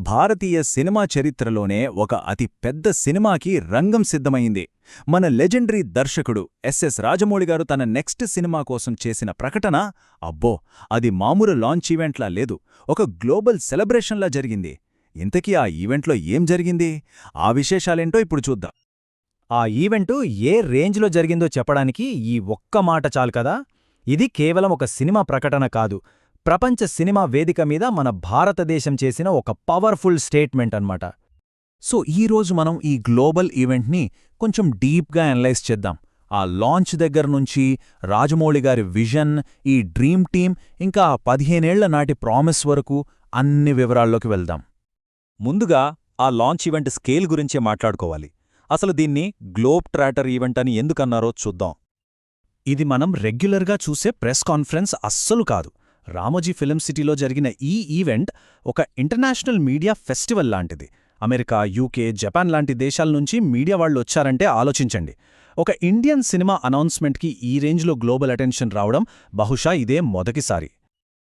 భారతీయ cinema చరిత్రలోనే ఒక అతి పెద్ద సినిమాకి రంగం సిద్ధమైంది. మన లెజెండరీ దర్శకుడు ఎస్ఎస్ రాజమౌళిగారు తన నెక్స్ట్ సినిమా కోసం చేసిన ప్రకటన అబ్బో, అది మామూలు లాంచ్ ఈవెంట్లా లేదు, ఒక గ్లోబల్ సెలబ్రేషన్లా జరిగింది. ఇంతకీ ఆ ఈవెంట్లో ఏం జరిగింది? ఆ విశేషాలేంటో ఇప్పుడు చూద్దాం. ఆ ఈవెంటు ఏ రేంజ్లో జరిగిందో చెప్పడానికి ఈ ఒక్క మాట చాలు కదా. ఇది కేవలం ఒక సినిమా ప్రకటన కాదు, ప్రపంచ సినిమా వేదిక మీద మన భారతదేశం చేసిన ఒక పవర్ఫుల్ స్టేట్మెంట్ అన్నమాట. సో ఈరోజు మనం ఈ గ్లోబల్ ఈవెంట్ని కొంచెం డీప్గా అనలైజ్ చేద్దాం. ఆ లాంచ్ దగ్గర్నుంచి రాజమౌళిగారి విజన్, ఈ డ్రీమ్ టీమ్, ఇంకా 15 ఏళ్ల నాటి ప్రామిస్ వరకు అన్ని వివరాల్లోకి వెళ్దాం. ముందుగా ఆ లాంచ్ ఈవెంట్ స్కేల్ గురించే మాట్లాడుకోవాలి. అసలు దీన్ని గ్లోబ్ ట్రాటర్ ఈవెంట్ అని ఎందుకన్నారో చూద్దాం. ఇది మనం రెగ్యులర్గా చూసే ప్రెస్ కాన్ఫరెన్స్ అస్సలు కాదు. రామోజీ ఫిల్మ్ సిటీలో జరిగిన ఈ ఈవెంట్ ఒక ఇంటర్నేషనల్ మీడియా ఫెస్టివల్ లాంటిది. అమెరికా, యూకే, జపాన్ లాంటి దేశాల నుంచి మీడియా వాళ్ళు వచ్చారంటే ఆలోచించండి. ఒక ఇండియన్ సినిమా అనౌన్స్మెంట్కి ఈ రేంజ్లో గ్లోబల్ అటెన్షన్ రావడం బహుశా ఇదే మొదటిసారి.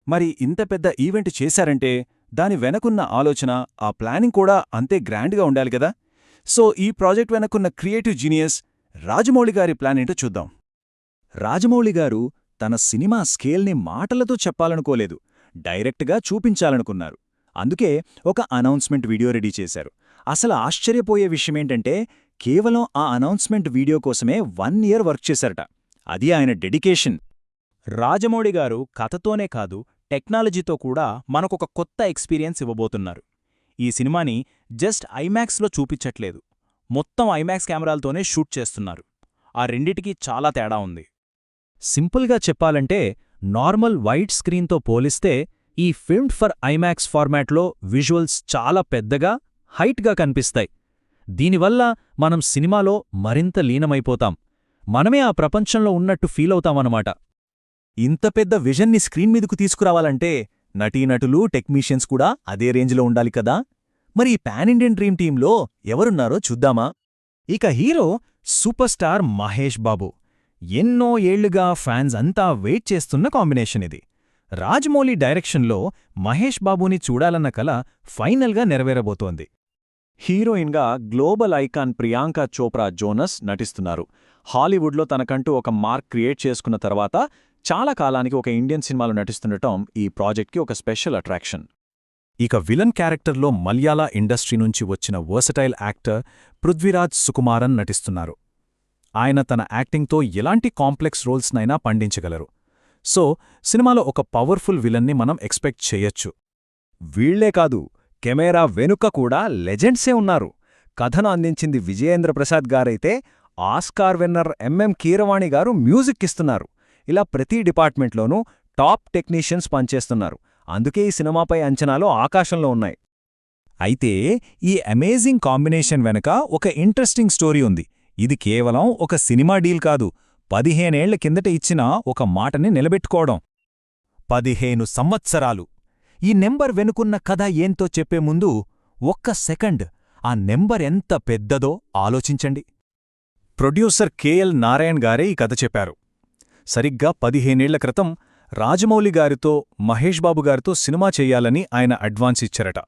మరి ఇంత పెద్ద ఈవెంట్ చేశారంటే దాని వెనకున్న ఆలోచన, ఆ ప్లానింగ్ కూడా అంతే గ్రాండ్గా ఉండాలి కదా. సో ఈ ప్రాజెక్ట్ వెనకున్న క్రియేటివ్ జీనియస్ రాజమౌళిగారి ప్లాన్ ఏంటో చూద్దాం. రాజమౌళిగారు తన సినిమా స్కేల్ని మాటలతో చెప్పాలనుకోలేదు, డైరెక్ట్గా చూపించాలనుకున్నారు. అందుకే ఒక అనౌన్స్మెంట్ వీడియో రెడీ చేశారు. అసలు ఆశ్చర్యపోయే విషయమేంటంటే కేవలం ఆ అనౌన్స్మెంట్ వీడియో కోసమే 1 year వర్క్ చేశారట. అది ఆయన డెడికేషన్. రాజమౌళిగారు కథతోనే కాదు, టెక్నాలజీతో కూడా మనకొక కొత్త ఎక్స్పీరియన్స్ ఇవ్వబోతున్నారు. ఈ సినిమాని జస్ట్ ఐమాక్స్లో చూపించట్లేదు, మొత్తం ఐమాక్స్ కెమెరాలతోనే షూట్ చేస్తున్నారు. ఆ రెండిటికీ చాలా తేడా ఉంది. సింపుల్గా చెప్పాలంటే నార్మల్ వైడ్ స్క్రీన్తో పోలిస్తే ఈ ఫిల్మ్డ్ ఫర్ ఐమాక్స్ ఫార్మాట్లో విజువల్స్ చాలా పెద్దగా, హైట్గా కనిపిస్తాయి. దీనివల్ల మనం సినిమాలో మరింత లీనమైపోతాం, మనమే ఆ ప్రపంచంలో ఉన్నట్టు ఫీలవుతామన్నమాట. ఇంత పెద్ద విజన్ని స్క్రీన్ మీదకు తీసుకురావాలంటే నటీనటులు, టెక్నీషియన్స్ కూడా అదే రేంజ్లో ఉండాలి కదా. మరి ఈ పాన్ ఇండియన్ డ్రీమ్ టీంలో ఎవరున్నారో చూద్దామా. ఇక hero super star Mahesh Babu. ఎన్నో ఏళ్లుగా ఫ్యాన్స్ అంతా వెయిట్ చేస్తున్న కాంబినేషన్ ఇది. రాజమౌళి డైరెక్షన్లో మహేష్ బాబుని చూడాలన్న కల ఫైనల్గా నెరవేరబోతోంది. హీరోయిన్గా global icon Priyanka Chopra Jonas నటిస్తున్నారు. హాలీవుడ్లో తనకంటూ ఒక మార్క్ క్రియేట్ చేసుకున్న తర్వాత చాలా కాలానికి ఒక ఇండియన్ సినిమాలో నటిస్తుండటం ఈ ప్రాజెక్ట్కి ఒక స్పెషల్ అట్రాక్షన్. ఇక విలన్ క్యారెక్టర్లో మలయాళ ఇండస్ట్రీ నుంచి వచ్చిన వర్సటైల్ యాక్టర్ పృథ్వీరాజ్ సుకుమారన్ నటిస్తున్నారు. ఆయన తన యాక్టింగ్తో ఎలాంటి కాంప్లెక్స్ రోల్స్నైనా పండించగలరు. సో సినిమాలో ఒక పవర్ఫుల్ విలన్ని మనం ఎక్స్పెక్ట్ చేయొచ్చు. వీళ్లే కాదు, కెమెరా వెనుక కూడా లెజెండ్సే ఉన్నారు. కథను అందించింది విజయేంద్ర ప్రసాద్ గారైతే Oscar winner MM Keeravani garu music ఇస్తున్నారు. ఇలా ప్రతి డిపార్ట్మెంట్లోనూ టాప్ టెక్నీషియన్స్ పనిచేస్తున్నారు. అందుకే ఈ సినిమాపై అంచనాలు ఆకాశంలో ఉన్నాయి. అయితే ఈ అమేజింగ్ కాంబినేషన్ వెనుక ఒక ఇంట్రెస్టింగ్ స్టోరీ ఉంది. ఇది కేవలం ఒక సినిమా డీల్ కాదు, 15 ఏళ్ల కిందట ఇచ్చిన ఒక మాటని నిలబెట్టుకోవడం. 15 సంవత్సరాలు. ఈ నెంబర్ వెనుకున్న కథ ఏంతో చెప్పే ముందు ఒక్క సెకండ్ ఆ నెంబర్ ఎంత పెద్దదో ఆలోచించండి. ప్రొడ్యూసర్ కెఎల్ నారాయణ్ గారే ఈ కథ చెప్పారు. సరిగ్గా 15 ఏళ్ల క్రితం రాజమౌళి గారితో, మహేష్ బాబు గారితో సినిమా చెయ్యాలని ఆయన అడ్వాన్స్ ఇచ్చారట.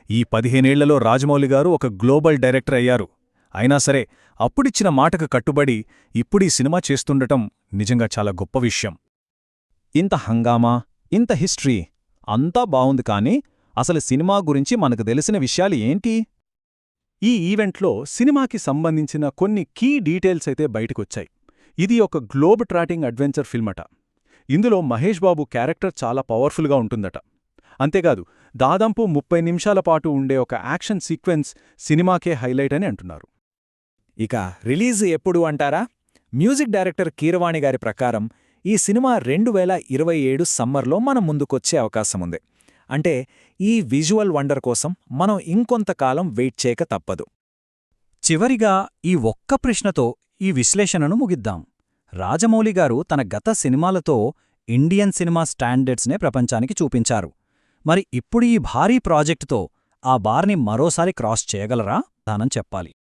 ఈ 15 ఏళ్లలో రాజమౌళి గారు ఒక గ్లోబల్ డైరెక్టర్ అయ్యారు. అయినా సరే అప్పుడిచ్చిన మాటకు కట్టుబడి ఇప్పుడీ సినిమా చేస్తుండటం నిజంగా చాలా గొప్ప విషయం. ఇంత హంగామా, ఇంత హిస్టరీ అంతా బావుంది, కానీ అసలు సినిమా గురించి మనకు తెలిసిన విషయాలు ఏంటి? ఈ ఈవెంట్లో సినిమాకి సంబంధించిన కొన్ని కీ డీటెయిల్స్ అయితే బయటకొచ్చాయి. ఇది ఒక గ్లోబ్ ట్రాటింగ్ అడ్వెంచర్ ఫిల్మ్ అట. ఇందులో మహేష్ బాబు క్యారెక్టర్ చాలా పవర్ఫుల్గా ఉంటుందట. అంతేకాదు, దాదాపు 30 నిమిషాల పాటు ఉండే ఒక యాక్షన్ సీక్వెన్స్ సినిమాకే హైలైట్ అని అంటున్నారు. ఇక రిలీజ్ ఎప్పుడు అంటారా? మ్యూజిక్ డైరెక్టర్ కీరవాణి గారి ప్రకారం ఈ సినిమా 2027 సమ్మర్లో మన ముందుకొచ్చే అవకాశముంది. అంటే ఈ విజువల్ వండర్ కోసం మనం ఇంకొంతకాలం వెయిట్ చేయక తప్పదు. చివరిగా ఈ ఒక్క ప్రశ్నతో ఈ విశ్లేషణను ముగిద్దాం. రాజమౌళి గారు తన గత సినిమాలతో ఇండియన్ సినిమా స్టాండర్డ్స్నే ప్రపంచానికి చూపించారు. మరి ఇప్పుడు ఈ భారీ ప్రాజెక్టుతో ఆ బార్ని మరోసారి క్రాస్ చేయగలరా? దానం చెప్పాలి.